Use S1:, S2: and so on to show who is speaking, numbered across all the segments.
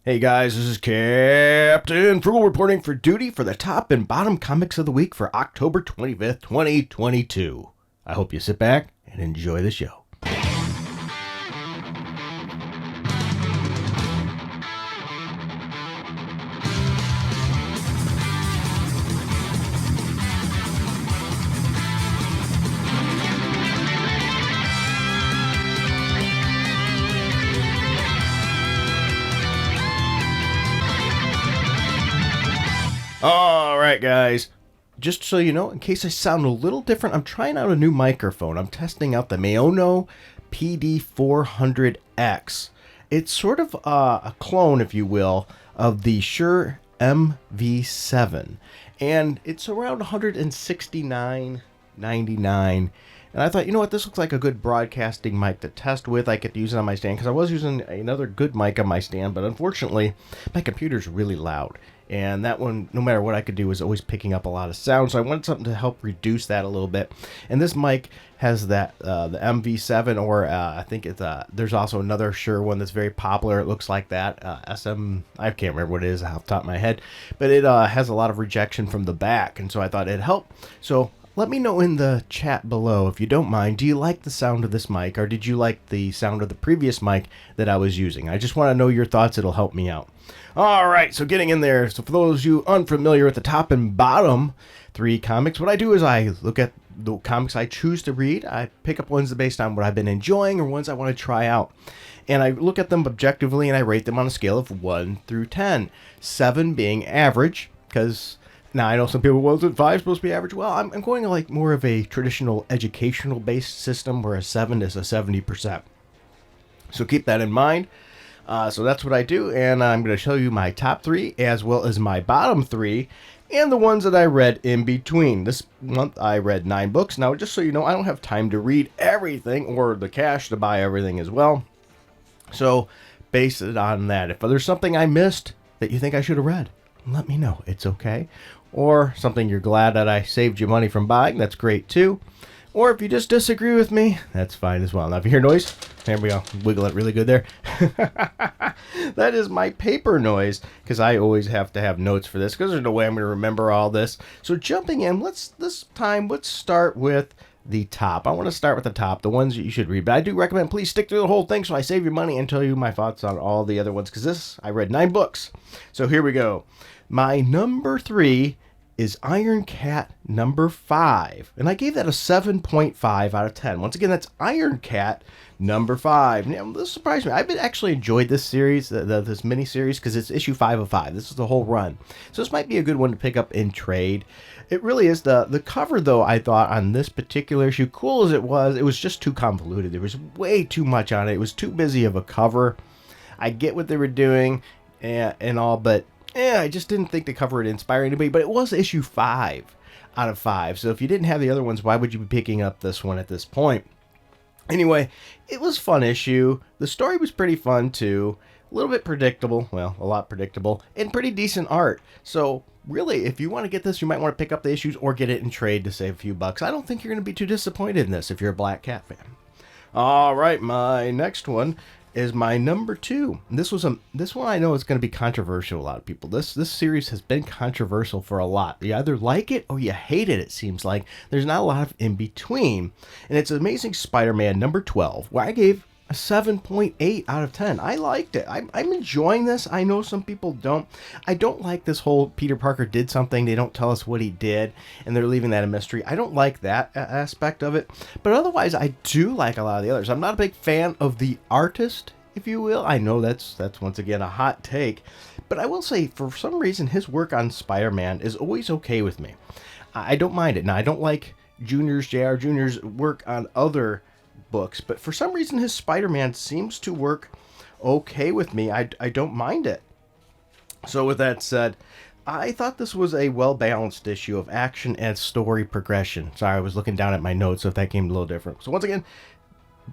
S1: Hey guys, this is Captain Frugal reporting for duty for the top and bottom comics of the week for October 25th, 2022. I hope you sit back and enjoy the show. All right, guys. Just so you know, in case I sound a little different, I'm trying out a new microphone. I'm testing out the Maono PD400X. It's sort of a clone, if you will, of the Shure MV7. And it's around $169.99. And I thought, you know what, this looks like a good broadcasting mic to test with. I could use it on my stand because I was using another good mic on my stand, but unfortunately, my computer's really loud. And that one, no matter what I could do, was always picking up a lot of sound. So I wanted something to help reduce that a little bit. And this mic has that, the MV7, or I think it's, there's also another Shure one that's very popular. It looks like that, I can't remember what it is off the top of my head. But it has a lot of rejection from the back. And so I thought it'd help. So let me know in the chat below, if you don't mind, do you like the sound of this mic, or did you like the sound of the previous mic that I was using? I just want to know your thoughts. It'll help me out. All right, so getting in there. So for those of you unfamiliar with the top and bottom three comics, what I do is I look at the comics I choose to read. I pick up ones based on what I've been enjoying or ones I want to try out. And I look at them objectively and I rate them on a scale of 1 through 10. 7 being average, because now I know some people, well, isn't 5 supposed to be average? Well, I'm going to like more of a traditional educational based system where a 7 is a 70%. So keep that in mind. So that's what I do, and I'm going to show you my top 3 as well as my bottom 3 and the ones that I read in between. This month I read 9 books. Now, just so you know, I don't have time to read everything or the cash to buy everything as well. So base it on that. If there's something I missed that you think I should have read, let me know. It's okay. Or something you're glad that I saved you money from buying, that's great too. Or if you just disagree with me, that's fine as well. Now, if you hear noise, there we go. Wiggle it really good there. That is my paper noise, because I always have to have notes for this, because there's no way I'm going to remember all this. So jumping in, let's start with the top. I want to start with the top, the ones that you should read. But I do recommend, please stick through the whole thing so I save you money and tell you my thoughts on all the other ones, because I read 9 books. So here we go. My number 3 is Iron Cat number 5. And I gave that a 7.5 out of 10. Once again, that's Iron Cat number 5. Now, this surprised me. I've actually enjoyed this series, this mini-series, because it's issue 5 of 5. This is the whole run. So this might be a good one to pick up in trade. It really is. The cover, though, I thought on this particular issue, cool as it was just too convoluted. There was way too much on it. It was too busy of a cover. I get what they were doing and all, but I just didn't think the cover would inspire anybody, but it was issue 5 out of 5. So if you didn't have the other ones, why would you be picking up this one at this point? Anyway, it was a fun issue. The story was pretty fun too. A little bit predictable. Well, a lot predictable. And pretty decent art. So really, if you want to get this, you might want to pick up the issues or get it in trade to save a few bucks. I don't think you're going to be too disappointed in this if you're a Black Cat fan. All right, my next one is my number 2. This one I know is going to be controversial to a lot of people. This series has been controversial for a lot. You either like it or you hate it, it seems like. There's not a lot of in between. And it's Amazing Spider-Man number 12, where I gave a 7.8 out of 10. I liked it. I'm enjoying this. I know some people don't. I don't like this whole Peter Parker did something, they don't tell us what he did, and they're leaving that a mystery. I don't like that aspect of it. But otherwise, I do like a lot of the others. I'm not a big fan of the artist, if you will. I know that's once again a hot take. But I will say, for some reason, his work on Spider-Man is always okay with me. I don't mind it. Now, I don't like J.R. Jr.'s work on other books, but for some reason his Spider-Man seems to work okay with me. I don't mind it. So with that said, I thought this was a well-balanced issue of action and story progression. Sorry, I was looking down at my notes, so if that came a little different. So once again,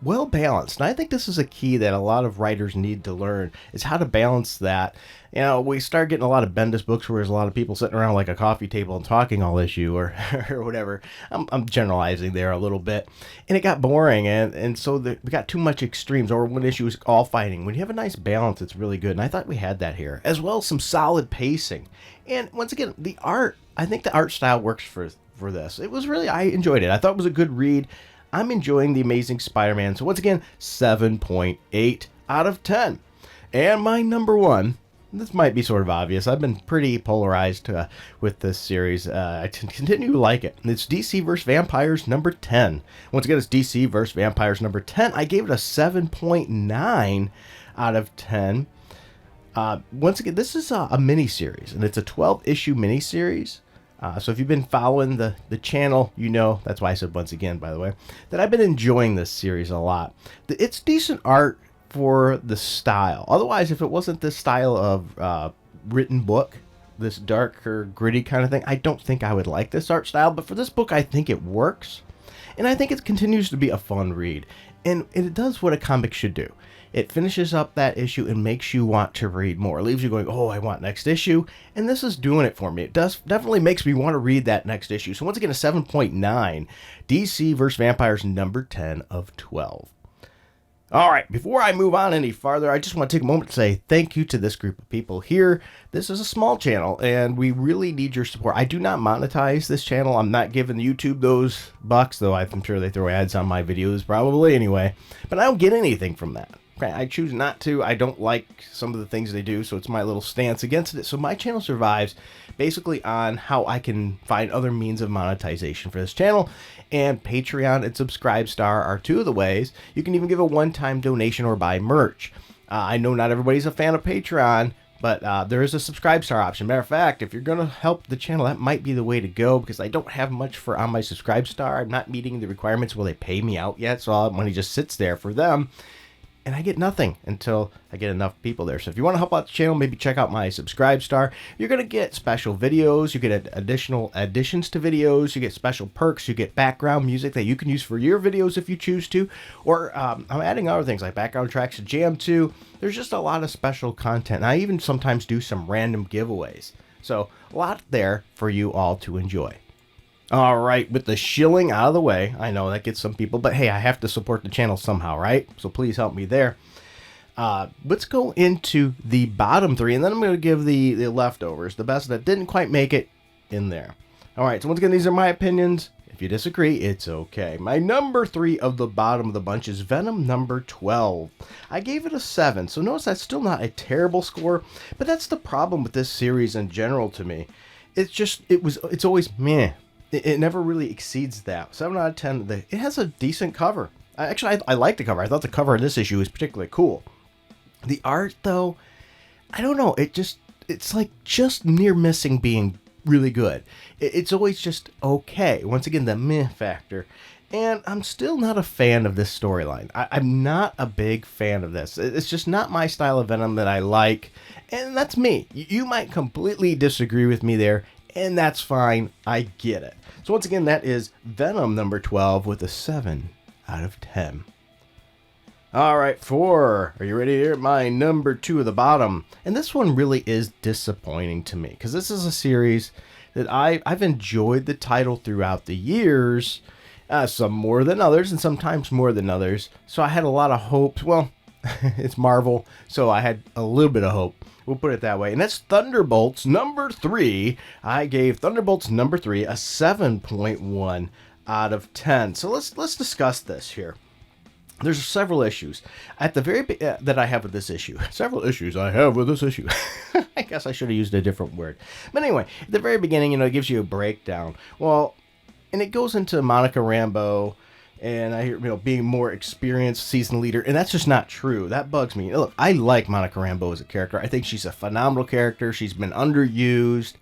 S1: well balanced. And I think this is a key that a lot of writers need to learn, is how to balance that. You know, we start getting a lot of Bendis books where there's a lot of people sitting around like a coffee table and talking all issue or, or whatever. I'm generalizing there a little bit. And it got boring. And so we got too much extremes, or one issue is all fighting. When you have a nice balance, it's really good. And I thought we had that here, as well as some solid pacing. And once again, the art, I think the art style works for this. It was really, I enjoyed it. I thought it was a good read. I'm enjoying The Amazing Spider-Man. So once again, 7.8 out of 10. And my number one, this might be sort of obvious. I've been pretty polarized with this series. I continue to like it. It's DC vs. Vampires number 10. Once again, it's DC vs. Vampires number 10. I gave it a 7.9 out of 10. Once again, this is a mini-series, and it's a 12-issue mini-series. So if you've been following the channel, you know, that's why I said once again, by the way, that I've been enjoying this series a lot. It's decent art for the style. Otherwise, if it wasn't this style of written book, this darker, gritty kind of thing, I don't think I would like this art style. But for this book, I think it works. And I think it continues to be a fun read. And it does what a comic should do. It finishes up that issue and makes you want to read more. It leaves you going, oh, I want next issue. And this is doing it for me. It definitely makes me want to read that next issue. So once again, a 7.9. DC vs. Vampires number 10 of 12. All right, before I move on any farther, I just want to take a moment to say thank you to this group of people here. This is a small channel, and we really need your support. I do not monetize this channel. I'm not giving YouTube those bucks, though I'm sure they throw ads on my videos probably anyway. But I don't get anything from that. Okay, I choose not to. I don't like some of the things they do, so it's my little stance against it. So my channel survives basically on how I can find other means of monetization for this channel. And Patreon and Subscribestar are two of the ways. You can even give a one-time donation or buy merch. I know not everybody's a fan of Patreon, but there is a Subscribestar option. Matter of fact, if you're going to help the channel, that might be the way to go, because I don't have much on my Subscribestar. I'm not meeting the requirements where they pay me out yet, so all that money just sits there for them. And I get nothing until I get enough people there. So if you want to help out the channel, maybe check out my Subscribestar. You're going to get special videos. You get additional additions to videos. You get special perks. You get background music that you can use for your videos if you choose to. Or I'm adding other things like background tracks to jam to. There's just a lot of special content. And I even sometimes do some random giveaways. So a lot there for you all to enjoy. All right, with the shilling out of the way, I know that gets some people, but hey, I have to support the channel somehow, right? So please help me there. Let's go into the bottom three, and then I'm going to give the leftovers, the best that didn't quite make it, in there. All right, so once again, these are my opinions. If you disagree, it's okay. My number 3 of the bottom of the bunch is Venom number 12. I gave it a 7, so notice that's still not a terrible score, but that's the problem with this series in general to me. It's always meh. It never really exceeds that. 7 out of 10. It has a decent cover. I like the cover. I thought the cover of this issue was particularly cool. The art, though, I don't know. It's like just near missing being really good. It's always just okay. Once again, the meh factor. And I'm still not a fan of this storyline. I'm not a big fan of this. It's just not my style of Venom that I like. And that's me. You might completely disagree with me there. And that's fine. I get it. So once again, that is Venom number 12 with a 7 out of 10. All right, 4. Are you ready to hear my number 2 of the bottom? And this one really is disappointing to me, because this is a series that I've enjoyed the title throughout the years, some more than others and sometimes more than others. So I had a lot of hopes. Well, it's Marvel, so I had a little bit of hope. We'll put it that way. And that's Thunderbolts number 3. I gave Thunderbolts number 3 a 7.1 out of 10. So let's discuss this here. There's several issues at the very that I have with this issue. Several issues I have with this issue. I guess I should have used a different word. But anyway, at the very beginning, it gives you a breakdown. Well, and it goes into Monica Rambeau. And I hear, being more experienced season leader, and that's just not true. That bugs me. Look, I like Monica Rambeau as a character. I think she's a phenomenal character. She's been underused,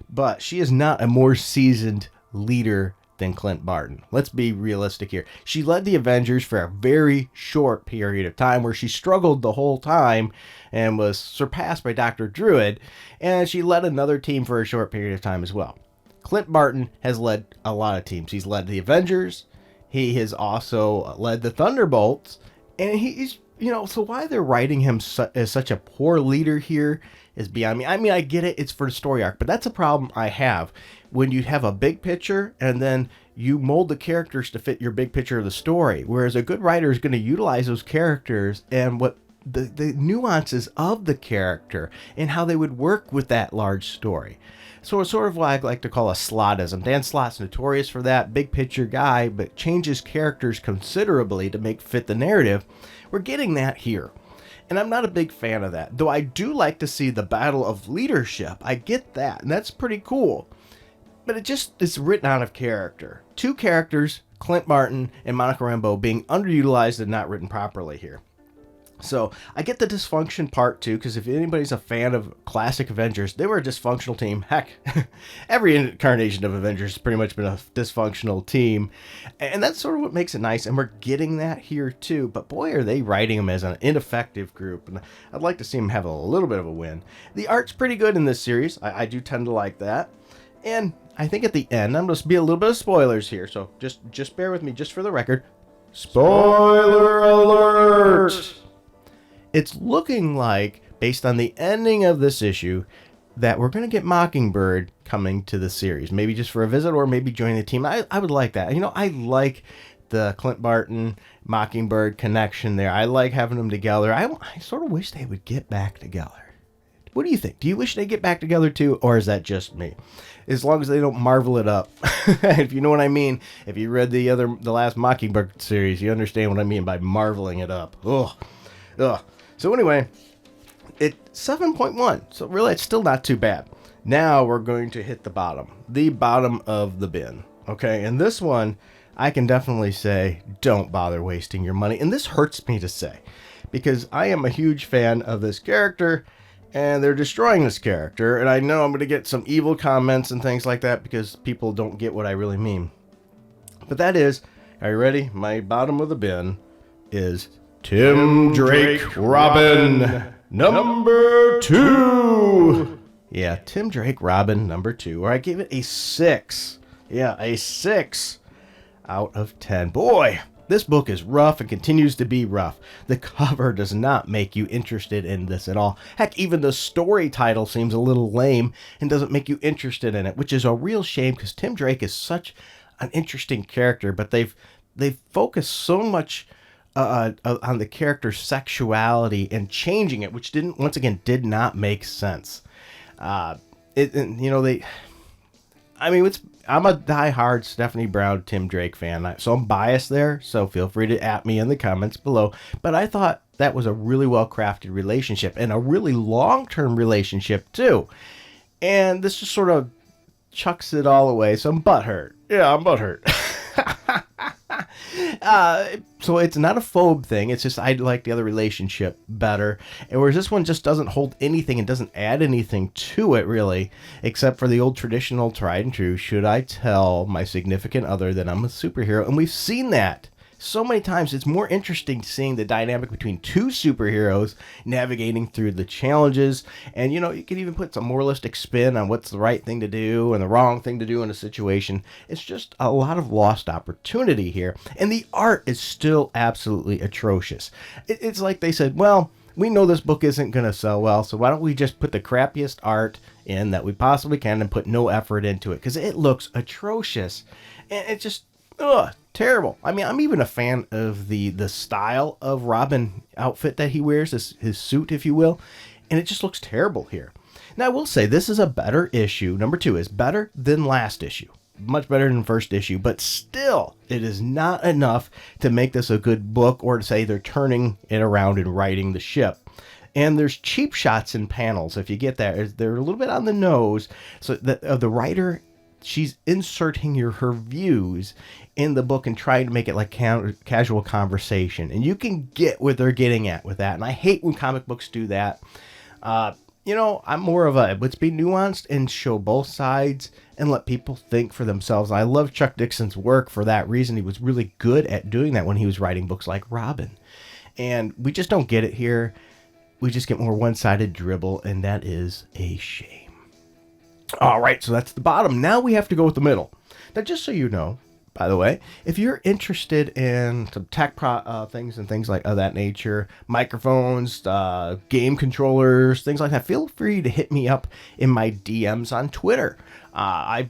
S1: but she is not a more seasoned leader than Clint Barton. Let's be realistic here. She led the Avengers for a very short period of time where she struggled the whole time and was surpassed by Dr. Druid, and she led another team for a short period of time as well. Clint Barton has led a lot of teams. He's led the Avengers. He has also led the Thunderbolts, and he's, so why they're writing him as such a poor leader here is beyond me. I mean, I get it, it's for the story arc, but that's a problem I have when you have a big picture and then you mold the characters to fit your big picture of the story. Whereas a good writer is going to utilize those characters and what the nuances of the character and how they would work with that large story. So it's sort of what I like to call a Slottism. Dan Slott's notorious for that, big picture guy, but changes characters considerably to make fit the narrative. We're getting that here. And I'm not a big fan of that, though I do like to see the battle of leadership. I get that, and that's pretty cool. But it just is written out of character. Two characters, Clint Martin and Monica Rambeau, being underutilized and not written properly here. So I get the dysfunction part too, because if anybody's a fan of classic Avengers, they were a dysfunctional team. Heck, every incarnation of Avengers has pretty much been a dysfunctional team. And that's sort of what makes it nice. And we're getting that here too. But boy, are they writing them as an ineffective group. And I'd like to see them have a little bit of a win. The art's pretty good in this series. I do tend to like that. And I think at the end, I'm going to be a little bit of spoilers here. So just bear with me, just for the record. Spoiler alert! It's looking like, based on the ending of this issue, that we're going to get Mockingbird coming to the series. Maybe just for a visit or maybe join the team. I would like that. I like the Clint Barton Mockingbird connection there. I like having them together. I sort of wish they would get back together. What do you think? Do you wish they get back together too, or is that just me? As long as they don't Marvel it up. If you know what I mean. If you read the last Mockingbird series, you understand what I mean by marveling it up. Ugh. So anyway, it's 7.1. So really, it's still not too bad. Now we're going to hit the bottom of the bin. Okay, and this one, I can definitely say, don't bother wasting your money. And this hurts me to say, because I am a huge fan of this character, and they're destroying this character. And I know I'm going to get some evil comments and things like that because people don't get what I really mean. But that is, are you ready? My bottom of the bin is Tim Drake Robin, number 2. Yeah, Tim Drake Robin, number 2. Or I gave it a 6. Yeah, a 6 out of 10. Boy, this book is rough and continues to be rough. The cover does not make you interested in this at all. Heck, even the story title seems a little lame and doesn't make you interested in it, which is a real shame because Tim Drake is such an interesting character, but they've focused so much on the character's sexuality and changing it, which did not make sense. I'm a diehard Stephanie Brown, Tim Drake fan, so I'm biased there, so feel free to at me in the comments below, but I thought that was a really well-crafted relationship, and a really long-term relationship, too. And this just sort of chucks it all away, so I'm butthurt. Yeah, I'm butthurt. So it's not a phobe thing. It's just I like the other relationship better. And whereas this one just doesn't hold anything and doesn't add anything to it, really, except for the old traditional tried and true, should I tell my significant other that I'm a superhero? And we've seen that so many times. It's more interesting seeing the dynamic between two superheroes navigating through the challenges. And, you can even put some moralistic spin on what's the right thing to do and the wrong thing to do in a situation. It's just a lot of lost opportunity here. And the art is still absolutely atrocious. It's like they said, well, we know this book isn't going to sell well, so why don't we just put the crappiest art in that we possibly can and put no effort into it? Because it looks atrocious. And it just, terrible. I mean, I'm even a fan of the style of Robin outfit that he wears, his suit, if you will, and it just looks terrible here. Now, I will say this is a better issue. Number 2 is better than last issue. Much better than first issue, but still, it is not enough to make this a good book or to say they're turning it around and righting the ship. And there's cheap shots in panels, if you get that. They're a little bit on the nose. So the writer, she's inserting her views in the book and trying to make it like casual conversation. And you can get what they're getting at with that. And I hate when comic books do that. I'm more of a, let's be nuanced and show both sides and let people think for themselves. I love Chuck Dixon's work for that reason. He was really good at doing that when he was writing books like Robin. And we just don't get it here. We just get more one-sided dribble, and that is a shame. All right, so that's the bottom. Now we have to go with the middle. Now, just so you know, by the way, if you're interested in some tech things and things like of that nature, microphones, game controllers, things like that, feel free to hit me up in my DMs on Twitter. My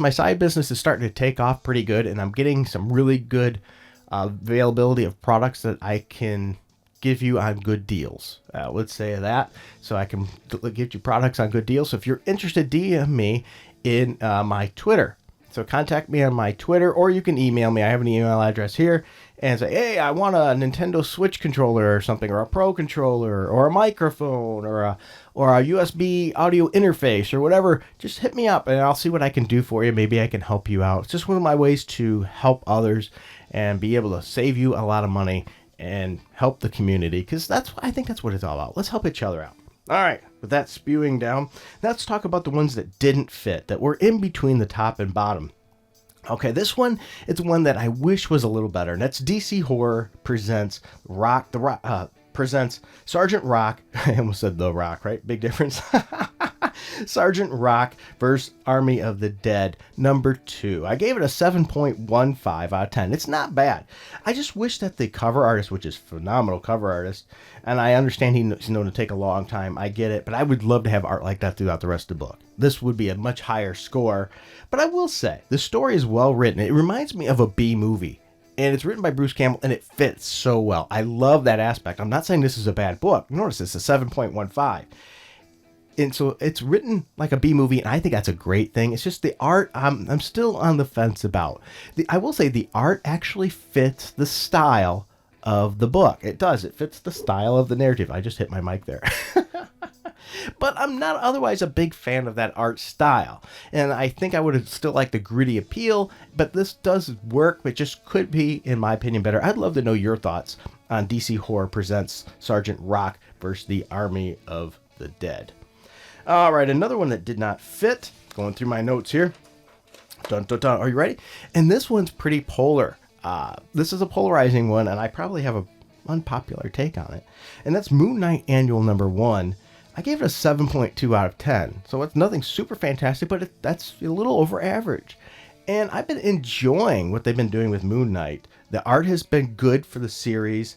S1: side business is starting to take off pretty good, and I'm getting some really good availability of products that I can give you on good deals. Let's say that, so I can get you products on good deals. So if you're interested, DM me in my Twitter. So contact me on my Twitter, or you can email me. I have an email address here, and say, hey, I want a Nintendo Switch controller or something, or a Pro controller, or a microphone, or a USB audio interface, or whatever. Just hit me up, and I'll see what I can do for you. Maybe I can help you out. It's just one of my ways to help others and be able to save you a lot of money and help the community, because I think that's what it's all about. Let's help each other out. All right, with that spewing down, let's talk about the ones that didn't fit, that were in between the top and bottom. Okay, this one, it's one that I wish was a little better, and that's DC Horror presents presents Sergeant Rock. I almost said The Rock, right? Big difference. Sergeant Rock vs. Army of the Dead, number 2. I gave it a 7.15 out of 10. It's not bad. I just wish that the cover artist, which is phenomenal cover artist, and I understand he's known to take a long time. I get it, but I would love to have art like that throughout the rest of the book. This would be a much higher score, but I will say the story is well written. It reminds me of a B movie. And it's written by Bruce Campbell, and it fits so well. I love that aspect. I'm not saying this is a bad book. Notice it's a 7.15. And so it's written like a B movie, and I think that's a great thing. It's just the art I'm still on the fence about. I will say the art actually fits the style of the book. It does. It fits the style of the narrative. I just hit my mic there. But I'm not otherwise a big fan of that art style. And I think I would have still liked the gritty appeal, but this does work, but just could be, in my opinion, better. I'd love to know your thoughts on DC Horror presents Sergeant Rock versus the Army of the Dead. All right, another one that did not fit. Going through my notes here. Dun, dun, dun. Are you ready? And this one's pretty polar. This is a polarizing one, and I probably have an unpopular take on it. And that's Moon Knight Annual number 1. I gave it a 7.2 out of 10. So it's nothing super fantastic, but that's a little over average. And I've been enjoying what they've been doing with Moon Knight. The art has been good for the series.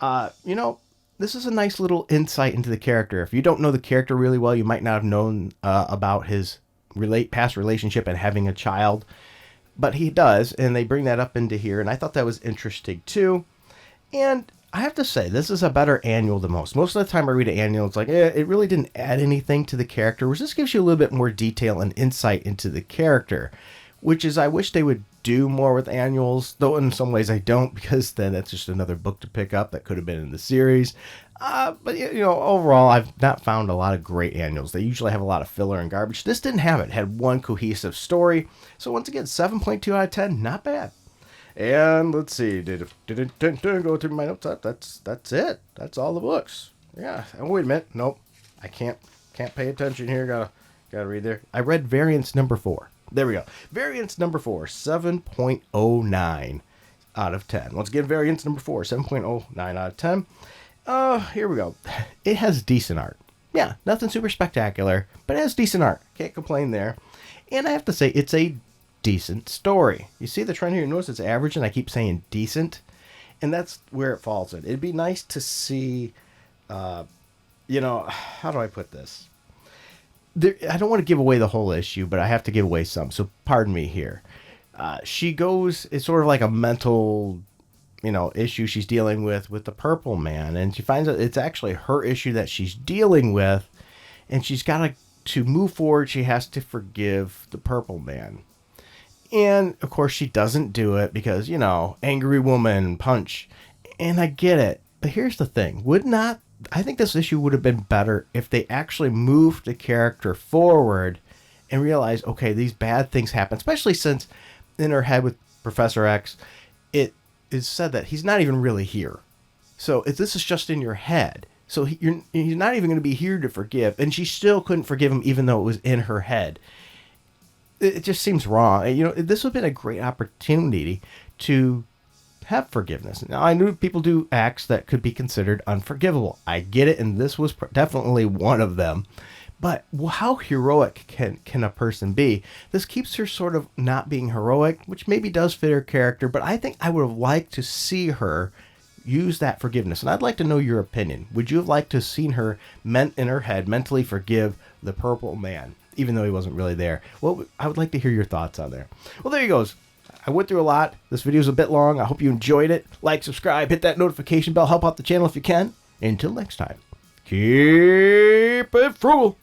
S1: This is a nice little insight into the character. If you don't know the character really well, you might not have known about his past relationship and having a child. But he does, and they bring that up into here. And I thought that was interesting too. And I have to say, this is a better annual than most. Most of the time I read an annual, it's like, it really didn't add anything to the character, which just gives you a little bit more detail and insight into the character, which is I wish they would do more with annuals, though in some ways I don't, because then that's just another book to pick up that could have been in the series. But overall, I've not found a lot of great annuals. They usually have a lot of filler and garbage. This didn't have it. It had one cohesive story. So once again, 7.2 out of 10, not bad. And let's see, go through my notes. That's it. That's all the books. Yeah. Oh, wait a minute. Nope. I can't pay attention here. Gotta read there. I read variance number 4. There we go. Variance number 4, 7.09 out of 10. Once again, variance number 4, 7.09 out of 10. Here we go. It has decent art. Yeah, nothing super spectacular, but it has decent art. Can't complain there. And I have to say, it's a decent story. You see the trend here? Notice it's average, and I keep saying decent, and that's where it falls in. It'd be nice to see, how do I put this? I don't want to give away the whole issue, but I have to give away some, so pardon me here. It's sort of like a mental, issue she's dealing with the Purple Man, and she finds out it's actually her issue that she's dealing with, and she's got to move forward. She has to forgive the Purple Man. And, of course, she doesn't do it because, angry woman, punch. And I get it. But here's the thing. I think this issue would have been better if they actually moved the character forward and realized, okay, these bad things happen. Especially since in her head with Professor X, it is said that he's not even really here. So if this is just in your head. So he's not even going to be here to forgive. And she still couldn't forgive him even though it was in her head. It just seems wrong. This would have been a great opportunity to have forgiveness. Now, I knew people do acts that could be considered unforgivable. I get it, and this was definitely one of them. But how heroic can a person be? This keeps her sort of not being heroic, which maybe does fit her character, but I think I would have liked to see her use that forgiveness. And I'd like to know your opinion. Would you have liked to have seen her in her head mentally forgive the Purple Man, even though he wasn't really there? Well, I would like to hear your thoughts on there. Well, there you goes. I went through a lot. This video is a bit long. I hope you enjoyed it. Like, subscribe, hit that notification bell, help out the channel if you can. Until next time, keep it frugal.